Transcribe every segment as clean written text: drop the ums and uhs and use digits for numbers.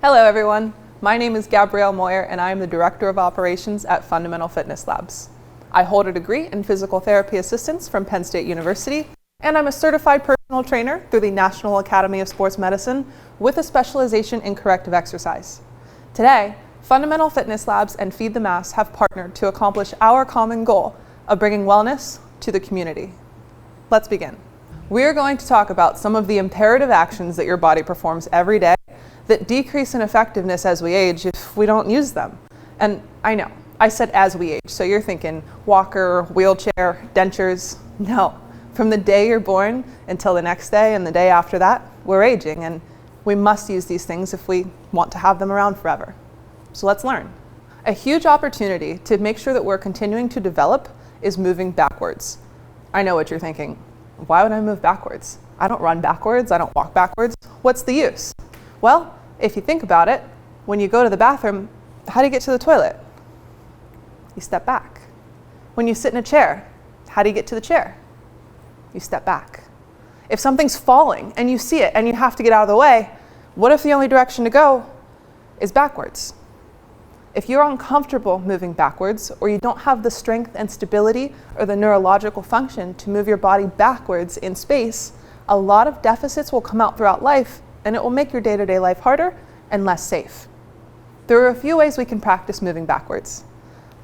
Hello everyone, my name is Gabrielle Moyer and I am the Director of Operations at Fundamental Fitness Labs. I hold a degree in Physical Therapy Assistance from Penn State University, and I'm a certified personal trainer through the National Academy of Sports Medicine with a specialization in corrective exercise. Today, Fundamental Fitness Labs and Feed the Mass have partnered to accomplish our common goal of bringing wellness to the community. Let's begin. We are going to talk about some of the imperative actions that your body performs every day that decrease in effectiveness as we age if we don't use them. And I know, I said as we age, so you're thinking walker, wheelchair, dentures. No, from the day you're born until the next day and the day after that, we're aging, and we must use these things if we want to have them around forever. So let's learn. A huge opportunity to make sure that we're continuing to develop is moving backwards. I know what you're thinking. Why would I move backwards? I don't run backwards, I don't walk backwards. What's the use? Well, if you think about it, when you go to the bathroom, how do you get to the toilet? You step back. When you sit in a chair, how do you get to the chair? You step back. If something's falling and you see it and you have to get out of the way, what if the only direction to go is backwards? If you're uncomfortable moving backwards, or you don't have the strength and stability or the neurological function to move your body backwards in space, a lot of deficits will come out throughout life, and it will make your day-to-day life harder and less safe. There are a few ways we can practice moving backwards.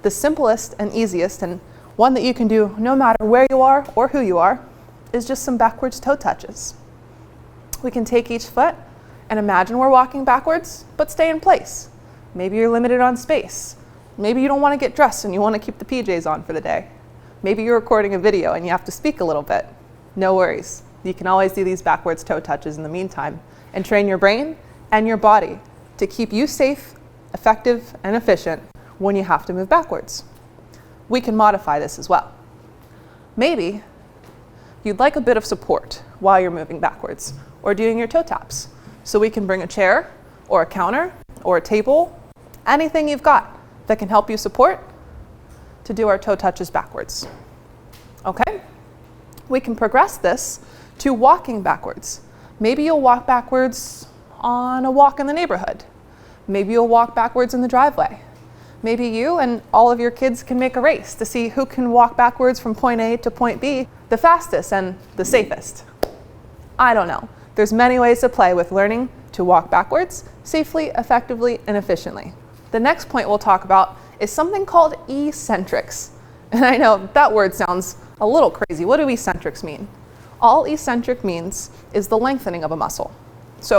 The simplest and easiest, and one that you can do no matter where you are or who you are, is just some backwards toe touches. We can take each foot and imagine we're walking backwards, but stay in place. Maybe you're limited on space. Maybe you don't want to get dressed and you want to keep the PJs on for the day. Maybe you're recording a video and you have to speak a little bit. No worries. You can always do these backwards toe touches in the meantime and train your brain and your body to keep you safe, effective, and efficient when you have to move backwards. We can modify this as well. Maybe you'd like a bit of support while you're moving backwards or doing your toe taps. So we can bring a chair or a counter or a table, anything you've got that can help you support to do our toe touches backwards. Okay? We can progress this to walking backwards. Maybe you'll walk backwards on a walk in the neighborhood. Maybe you'll walk backwards in the driveway. Maybe you and all of your kids can make a race to see who can walk backwards from point A to point B the fastest and the safest. I don't know. There's many ways to play with learning to walk backwards safely, effectively, and efficiently. The next point we'll talk about is something called eccentrics. And I know that word sounds a little crazy. What do eccentrics mean? All eccentric means is the lengthening of a muscle. So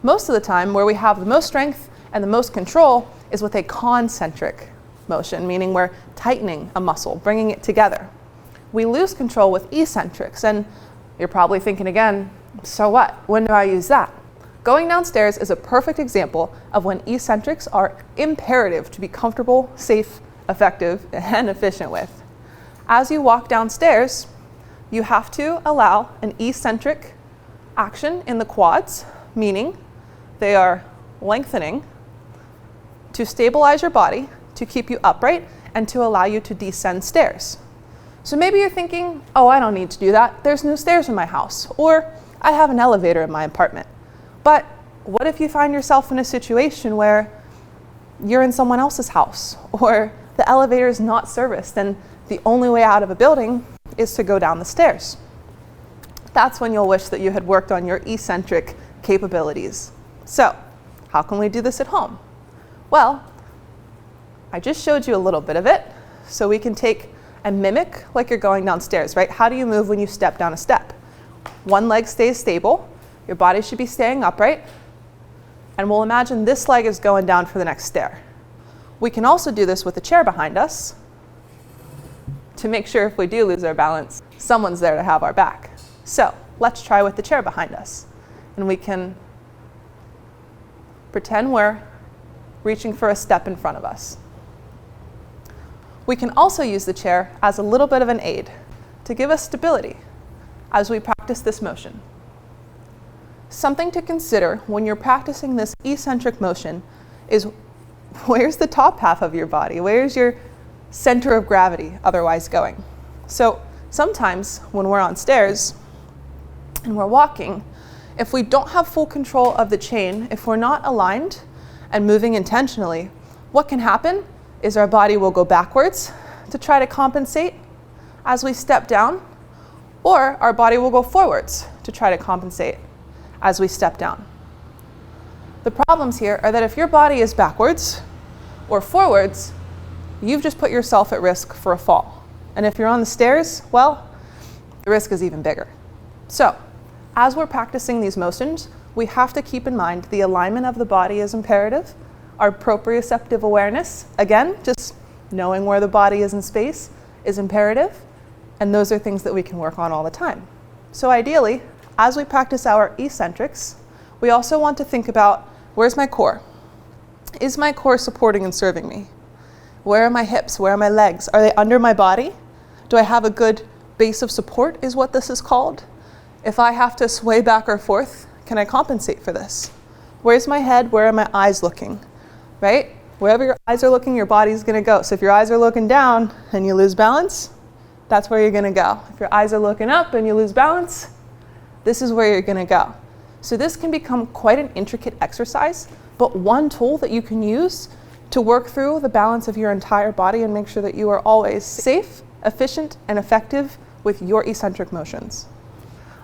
most of the time where we have the most strength and the most control is with a concentric motion, meaning we're tightening a muscle, bringing it together. We lose control with eccentrics, and you're probably thinking again, so what? When do I use that? Going downstairs is a perfect example of when eccentrics are imperative to be comfortable, safe, effective, and efficient with. As you walk downstairs, you have to allow an eccentric action in the quads, meaning they are lengthening to stabilize your body, to keep you upright, and to allow you to descend stairs. So maybe you're thinking, oh, I don't need to do that. There's no stairs in my house, or I have an elevator in my apartment. But what if you find yourself in a situation where you're in someone else's house, or the elevator is not serviced, and the only way out of a building is to go down the stairs? That's when you'll wish that you had worked on your eccentric capabilities. So, how can we do this at home? Well, I just showed you a little bit of it, so we can take and mimic like you're going downstairs, right? How do you move when you step down a step? One leg stays stable, your body should be staying upright, and we'll imagine this leg is going down for the next stair. We can also do this with a chair behind us to make sure if we do lose our balance, someone's there to have our back. So let's try with the chair behind us. And we can pretend we're reaching for a step in front of us. We can also use the chair as a little bit of an aid to give us stability as we practice this motion. Something to consider when you're practicing this eccentric motion is where's the top half of your body? Where's your center of gravity otherwise going? So sometimes when we're on stairs and we're walking, if we don't have full control of the chain, if we're not aligned, and moving intentionally, what can happen is our body will go backwards to try to compensate as we step down, or our body will go forwards to try to compensate as we step down. The problems here are that if your body is backwards or forwards, you've just put yourself at risk for a fall. And if you're on the stairs, well, the risk is even bigger. So, as we're practicing these motions, we have to keep in mind the alignment of the body is imperative, our proprioceptive awareness, again, just knowing where the body is in space, is imperative, and those are things that we can work on all the time. So ideally, as we practice our eccentrics, we also want to think about, where's my core? Is my core supporting and serving me? Where are my hips? Where are my legs? Are they under my body? Do I have a good base of support, is what this is called? If I have to sway back or forth, can I compensate for this? Where's my head? Where are my eyes looking? Right? Wherever your eyes are looking, your body's gonna go. So if your eyes are looking down and you lose balance, that's where you're gonna go. If your eyes are looking up and you lose balance, this is where you're gonna go. So this can become quite an intricate exercise, but one tool that you can use to work through the balance of your entire body and make sure that you are always safe, efficient, and effective with your eccentric motions.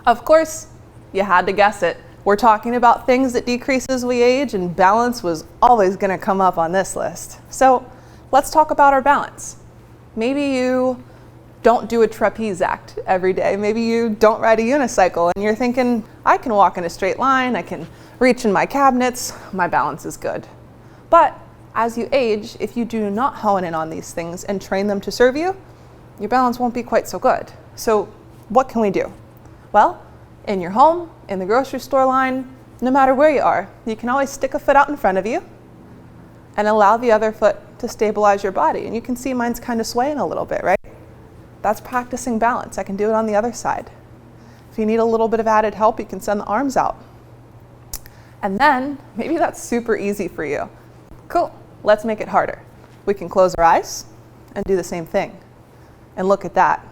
Of course, you had to guess it. We're talking about things that decrease as we age, and balance was always going to come up on this list. So let's talk about our balance. Maybe you don't do a trapeze act every day. Maybe you don't ride a unicycle and you're thinking, I can walk in a straight line, I can reach in my cabinets, my balance is good. But as you age, if you do not hone in on these things and train them to serve you, your balance won't be quite so good. So what can we do? Well, in your home, in the grocery store line, no matter where you are, you can always stick a foot out in front of you and allow the other foot to stabilize your body. And you can see mine's kind of swaying a little bit, right? That's practicing balance. I can do it on the other side. If you need a little bit of added help, you can send the arms out. And then, maybe that's super easy for you. Cool, let's make it harder. We can close our eyes and do the same thing. And look at that.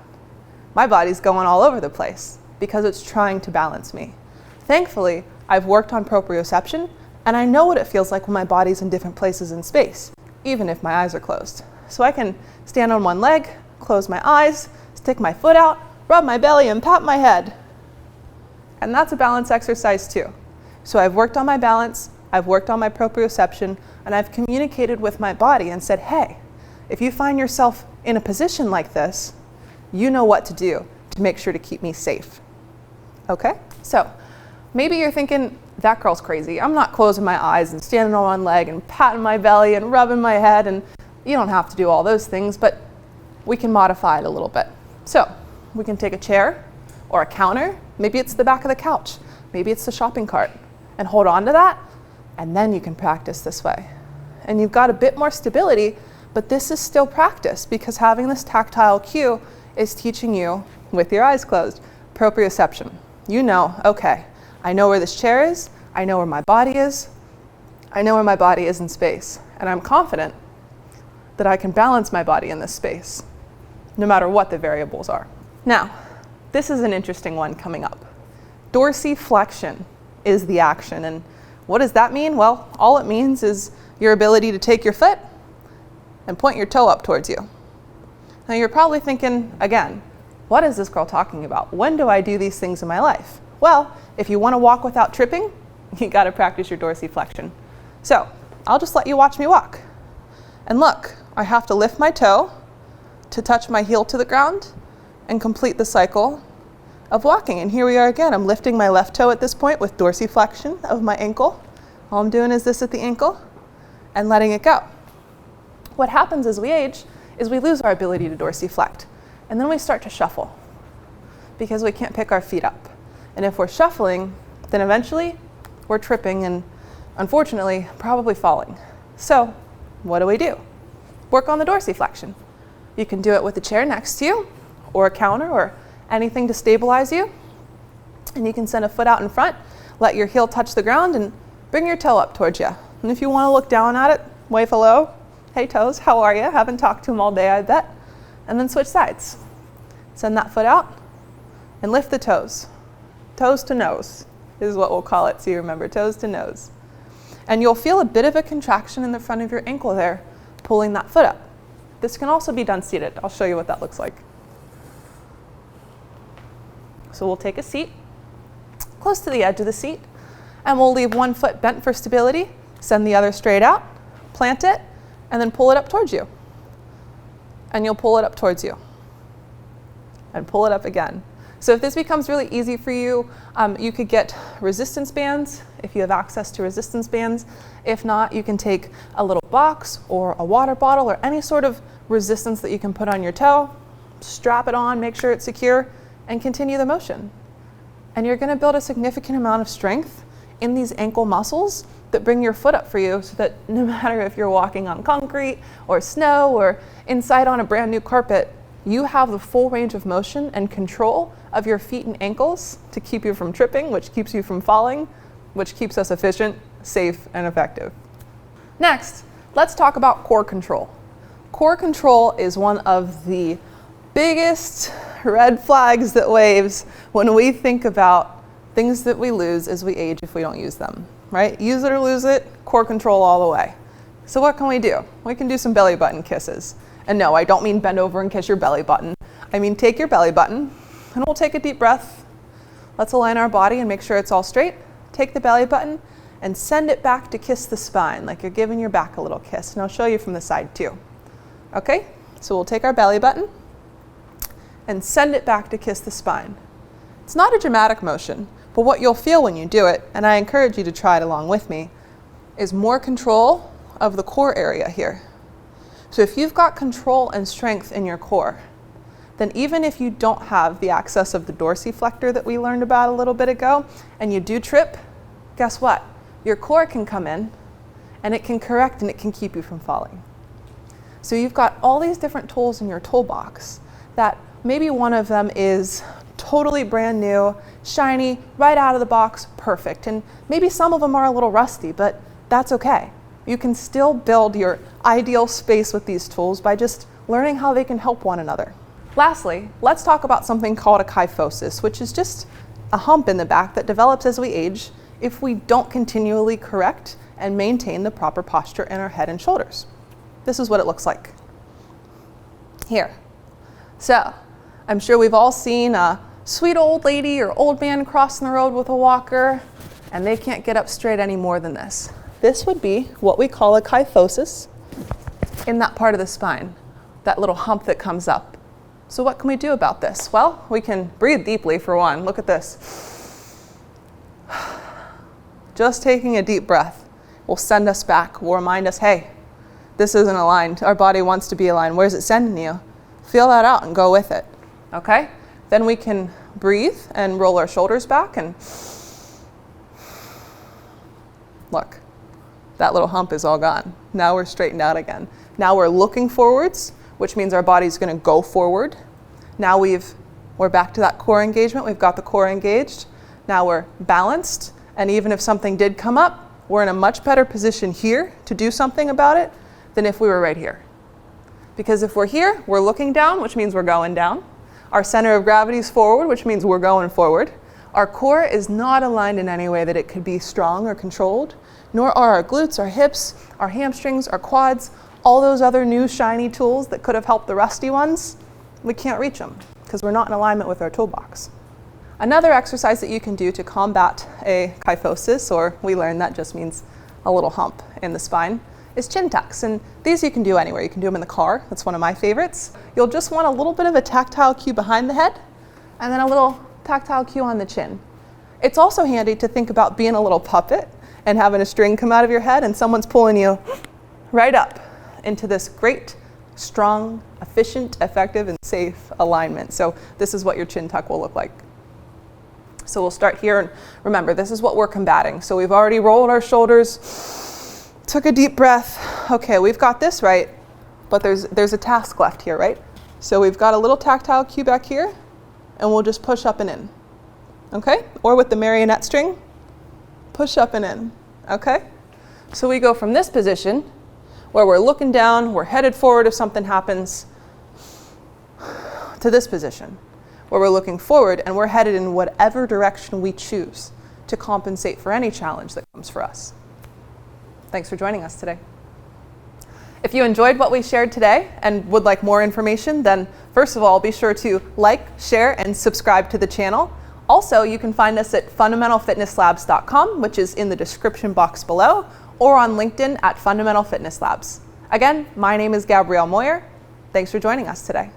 My body's going all over the place because it's trying to balance me. Thankfully, I've worked on proprioception, and I know what it feels like when my body's in different places in space, even if my eyes are closed. So I can stand on one leg, close my eyes, stick my foot out, rub my belly, and pat my head. And that's a balance exercise too. So I've worked on my balance, I've worked on my proprioception, and I've communicated with my body and said, hey, if you find yourself in a position like this, you know what to do to make sure to keep me safe. Okay? So maybe you're thinking, that girl's crazy. I'm not closing my eyes and standing on one leg and patting my belly and rubbing my head, and you don't have to do all those things, but we can modify it a little bit. So we can take a chair or a counter, maybe it's the back of the couch, maybe it's the shopping cart, and hold on to that, and then you can practice this way. And you've got a bit more stability, but this is still practice because having this tactile cue is teaching you, with your eyes closed, proprioception. You know, okay, I know where this chair is, I know where my body is, I know where my body is in space, and I'm confident that I can balance my body in this space, no matter what the variables are. Now, this is an interesting one coming up. Dorsiflexion is the action, and what does that mean? Well, all it means is your ability to take your foot and point your toe up towards you. Now you're probably thinking, again, what is this girl talking about? When do I do these things in my life? Well, if you want to walk without tripping, you got to practice your dorsiflexion. So I'll just let you watch me walk. And look, I have to lift my toe to touch my heel to the ground and complete the cycle of walking. And here we are again. I'm lifting my left toe at this point with dorsiflexion of my ankle. All I'm doing is this at the ankle and letting it go. What happens as we age is we lose our ability to dorsiflect. And then we start to shuffle because we can't pick our feet up. And if we're shuffling, then eventually we're tripping and unfortunately probably falling. So what do? Work on the dorsiflexion. You can do it with a chair next to you or a counter or anything to stabilize you. And you can send a foot out in front, let your heel touch the ground and bring your toe up towards you. And if you want to look down at it, wave hello. Hey toes, how are you? Haven't talked to them all day, I bet. And then switch sides. Send that foot out and lift the toes. Toes to nose is what we'll call it, so you remember, toes to nose. And you'll feel a bit of a contraction in the front of your ankle there, pulling that foot up. This can also be done seated. I'll show you what that looks like. So we'll take a seat close to the edge of the seat, and we'll leave one foot bent for stability, send the other straight out, plant it, and then pull it up towards you. And you'll pull it up towards you. And pull it up again. So if this becomes really easy for you, you could get resistance bands if you have access to resistance bands. If not, you can take a little box or a water bottle or any sort of resistance that you can put on your toe, strap it on, make sure it's secure, and continue the motion. And you're going to build a significant amount of strength in these ankle muscles that bring your foot up for you, so that no matter if you're walking on concrete or snow or inside on a brand new carpet, you have the full range of motion and control of your feet and ankles to keep you from tripping, which keeps you from falling, which keeps us efficient, safe, and effective. Next, let's talk about core control. Core control is one of the biggest red flags that waves when we think about things that we lose as we age if we don't use them, right? Use it or lose it, core control all the way. So what can we do? We can do some belly button kisses. And no, I don't mean bend over and kiss your belly button. I mean take your belly button, and we'll take a deep breath. Let's align our body and make sure it's all straight. Take the belly button and send it back to kiss the spine, like you're giving your back a little kiss. And I'll show you from the side too. Okay, so we'll take our belly button and send it back to kiss the spine. It's not a dramatic motion, but what you'll feel when you do it, and I encourage you to try it along with me, is more control of the core area here. So if you've got control and strength in your core, then even if you don't have the access of the dorsiflector that we learned about a little bit ago, and you do trip, guess what? Your core can come in, and it can correct, and it can keep you from falling. So you've got all these different tools in your toolbox that maybe one of them is totally brand new, shiny, right out of the box, perfect. And maybe some of them are a little rusty, but that's okay. You can still build your ideal space with these tools by just learning how they can help one another. Lastly, let's talk about something called a kyphosis, which is just a hump in the back that develops as we age if we don't continually correct and maintain the proper posture in our head and shoulders. This is what it looks like. Here. So, I'm sure we've all seen a sweet old lady or old man crossing the road with a walker, and they can't get up straight any more than this. This would be what we call a kyphosis in that part of the spine, that little hump that comes up. So what can we do about this? Well, we can breathe deeply for one. Look at this. Just taking a deep breath will send us back, will remind us, hey, this isn't aligned. Our body wants to be aligned. Where's it sending you? Feel that out and go with it, okay? Then we can breathe and roll our shoulders back, and look, that little hump is all gone. Now we're straightened out again. Now we're looking forwards, which means our body's gonna go forward. Now we're back to that core engagement. We've got the core engaged. Now we're balanced, and even if something did come up, we're in a much better position here to do something about it than if we were right here. Because if we're here, we're looking down, which means we're going down. Our center of gravity is forward, which means we're going forward. Our core is not aligned in any way that it could be strong or controlled, nor are our glutes, our hips, our hamstrings, our quads, all those other new shiny tools that could have helped the rusty ones. We can't reach them because we're not in alignment with our toolbox. Another exercise that you can do to combat a kyphosis, or we learned that just means a little hump in the spine, is chin tucks. And these you can do anywhere. You can do them in the car. That's one of my favorites. You'll just want a little bit of a tactile cue behind the head, and then a little tactile cue on the chin. It's also handy to think about being a little puppet and having a string come out of your head, and someone's pulling you right up into this great, strong, efficient, effective, and safe alignment. So this is what your chin tuck will look like. So we'll start here, and remember, this is what we're combating. So we've already rolled our shoulders, took a deep breath. Okay, we've got this right, but there's a task left here, right? So we've got a little tactile cue back here, and we'll just push up and in, okay? Or with the marionette string, push up and in, okay? So we go from this position, where we're looking down, we're headed forward if something happens, to this position, where we're looking forward and we're headed in whatever direction we choose to compensate for any challenge that comes for us. Thanks for joining us today. If you enjoyed what we shared today and would like more information, then first of all, be sure to like, share, and subscribe to the channel. Also, you can find us at fundamentalfitnesslabs.com, which is in the description box below, or on LinkedIn at Fundamental Fitness Labs. Again, my name is Gabrielle Moyer. Thanks for joining us today.